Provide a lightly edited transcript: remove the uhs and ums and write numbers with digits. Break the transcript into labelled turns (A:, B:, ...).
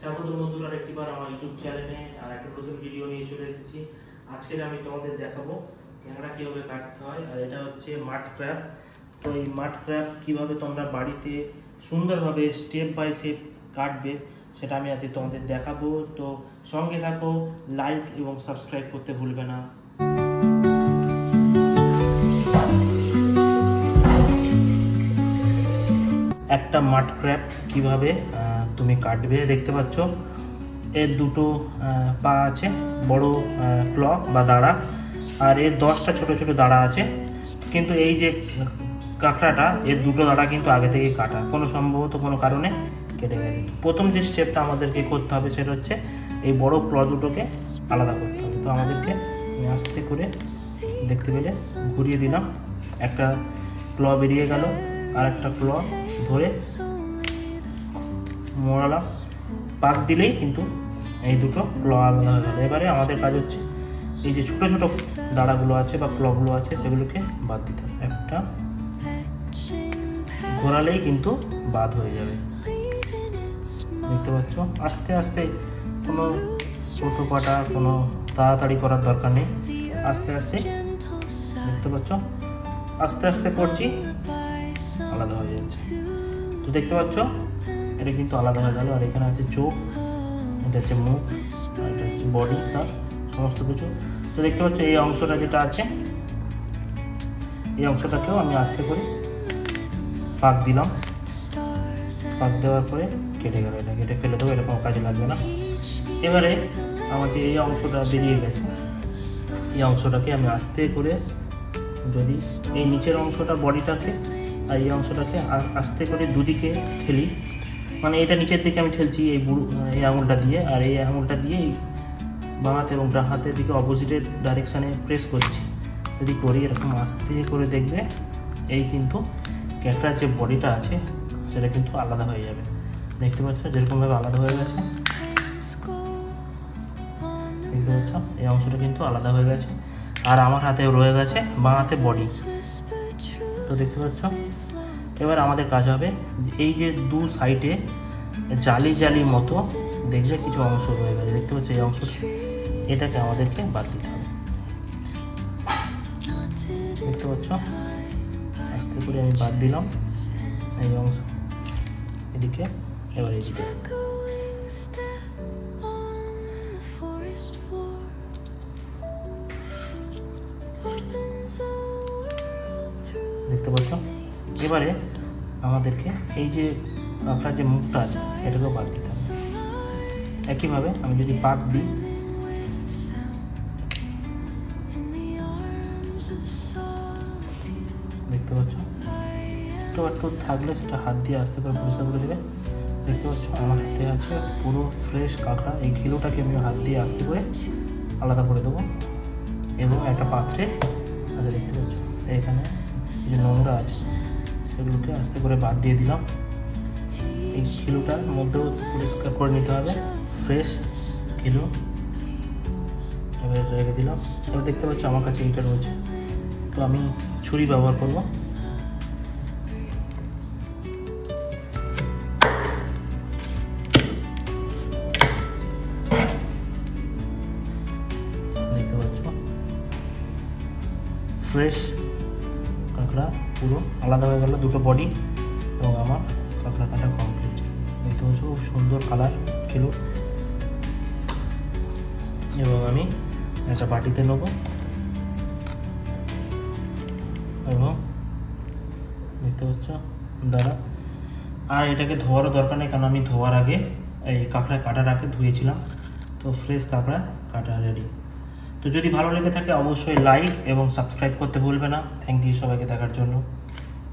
A: স্বাগত বন্ধুরা আরেকটিবার আমার ইউটিউব চ্যানেলে আর একটা নতুন ভিডিও নিয়ে চলে এসেছি। আজকে আমি তোমাদের দেখাবো ক্যাংড়া কিভাবে কাটতে হয়। আর এটা হচ্ছে মাড ক্র্যাব। তো এই মাড ক্র্যাব কিভাবে তোমরা বাড়িতে সুন্দরভাবে স্টেপ বাই স্টেপ কাটবে সেটা আমি আজকে তোমাদের দেখাবো। তো সঙ্গে থাকো, লাইক এবং সাবস্ক্রাইব করতে ভুলবে না। একটা মাড ক্র্যাব কিভাবে তুমি কাটবে দেখতে পাচ্ছ। এর দুটো পা আছে, বড় ক্ল বা দাঁড়া, আর এর 10টা ছোট ছোট দাঁড়া আছে। কিন্তু এই যে কাঁকড়াটা, এর দুটো দাঁড়া কিন্তু আগে থেকে কাটা, সম্ভবত কোনো কারণে কেটে গেছে। প্রথম যে স্টেপটা আমাদেরকে করতে হবে সেটা হচ্ছে এই বড় ক্ল দুটোকে আলাদা করতে হবে। তো আমাদেরকে আস্তে করে দেখতে পেলে ঘুরিয়ে দিলাম, একটা ক্ল বেরিয়ে গেল, আর একটা ক্ল ধরে মোড়ালাম, পাক দিলেই কিন্তু এই দুটো ক্ল আলাদা হয়ে গেল। এবারে আমাদের কাজ হচ্ছে এই যে ছোটো ছোটো দাঁড়াগুলো আছে বা ক্লগুলো আছে সেগুলোকে বাদ দিতে হবে। একটা ঘোরালেই কিন্তু বাদ হয়ে যাবে, দেখতে পাচ্ছ। আস্তে আস্তে, কোনো ছোটো পাটা কোনো তাড়াতাড়ি করার দরকার নেই, আস্তে আস্তে দেখতে পাচ্ছ, আস্তে আস্তে করছি, আলাদা হয়ে যাচ্ছে। তো দেখতে পাচ্ছ এটা কিন্তু আলাদা হয়ে গেল। আর এখানে আছে চোখ, এটা হচ্ছে মুখ, এটা হচ্ছে বডি, তার সমস্ত কিছু। তো দেখতে পাচ্ছ এই অংশটা যেটা আছে, এই অংশটাকেও আমি আস্তে করে পাক দিলাম। পাক দেওয়ার পরে কেটে গেল, এটা কেটে ফেলে দেবো, এটা কোনো কাজে লাগবে না। এবারে আমার যে এই অংশটা বেরিয়ে গেছে, এই অংশটাকে আমি আস্তে করে, যদি এই নিচের অংশটা বডিটাকে আর এই অংশটাকে আস্তে করে দুদিকে ঠেলি, মানে এটা নিচের দিকে আমি ঠেলছি এই আঙুলটা দিয়ে, আর এই আঙুলটা দিয়ে এই বাঁ হাত এবং ডান হাতের দিকে অপোজিটের ডাইরেকশানে প্রেস করছি। যদি করি এরকম আস্তে করে, দেখবে এই কিন্তু ক্যাংড়ার যে বডিটা আছে সেটা কিন্তু আলাদা হয়ে যাবে। দেখতে পাচ্ছ যেরকমভাবে আলাদা হয়ে গেছে, দেখতে পাচ্ছ এই অংশটা কিন্তু আলাদা হয়ে গেছে। আর আমার হাতেও রয়ে গেছে বাঁ হাতে বডি, তো দেখতে পাচ্ছ। এবার আমাদের কাজ হবে এই যে দু সাইডে জালি জালি মতো দেখবে কিছু অংশ রয়ে গেছে, দেখতে পাচ্ছ এই অংশটা, এটাকে আমাদেরকে বাদ দিতে হবে। দেখতে পাচ্ছ আস্তে করে আমি বাদ দিলাম এই অংশ, এদিকে, এবার এইদিকে। দেখতে পাচ্ছ। এবারে আমাদেরকে এই যে আপনার যে মুখটা আছে এটাকেও বাদ দিতে হবে। একইভাবে আমি যদি পাক দিই, দেখতে পাচ্ছ, তো একটু থাকলে সেটা হাত দিয়ে আস্তে করে পরিষ্কার করে দেবে। দেখতে পাচ্ছ আমার হাতে আছে পুরো ফ্রেশ কাঁকড়া। এই ঘিলুটাকে আমি হাত দিয়ে আস্তে করে আলাদা করে দেবো এবং একটা পাত্রে, আচ্ছা দেখতে পাচ্ছ এখানে যে নোংরা আছে সেগুলোকে আস্তে করে বাদ দিয়ে দিলাম। এই ঘিলুটার মধ্যেও পরিষ্কার করে নিতে হবে, ফ্রেশ ঘিলু। এবার রেখে দিলাম। এবার দেখতে পাচ্ছ আমার কাছে এইটা রয়েছে, তো আমি ছুরি ব্যবহার করব। দেখতে পাচ্ছ ফ্রেশ কাঁকড়া পুরো আলাদা হয়ে গেল, দুটো বডি, এবং আমার কাঁকড়া কাটা কমপ্লিট। দেখতে পাচ্ছ খুব সুন্দর কালার ছিল। এবং আমি একটা বাটিতে নেব এবং দেখতে পাচ্ছ দাঁড়া, আর এটাকে ধোয়ারও দরকার নেই, কারণ আমি ধোয়ার আগে এই কাঁকড়া কাটার আগে ধুয়েছিলাম। তো ফ্রেশ কাঁকড়া কাটা রেডি। তো যদি ভালো লেগে থাকে অবশ্যই লাইক এবং সাবস্ক্রাইব করতে ভুলবে না। থ্যাংক ইউ সবাইকে দেখার জন্য।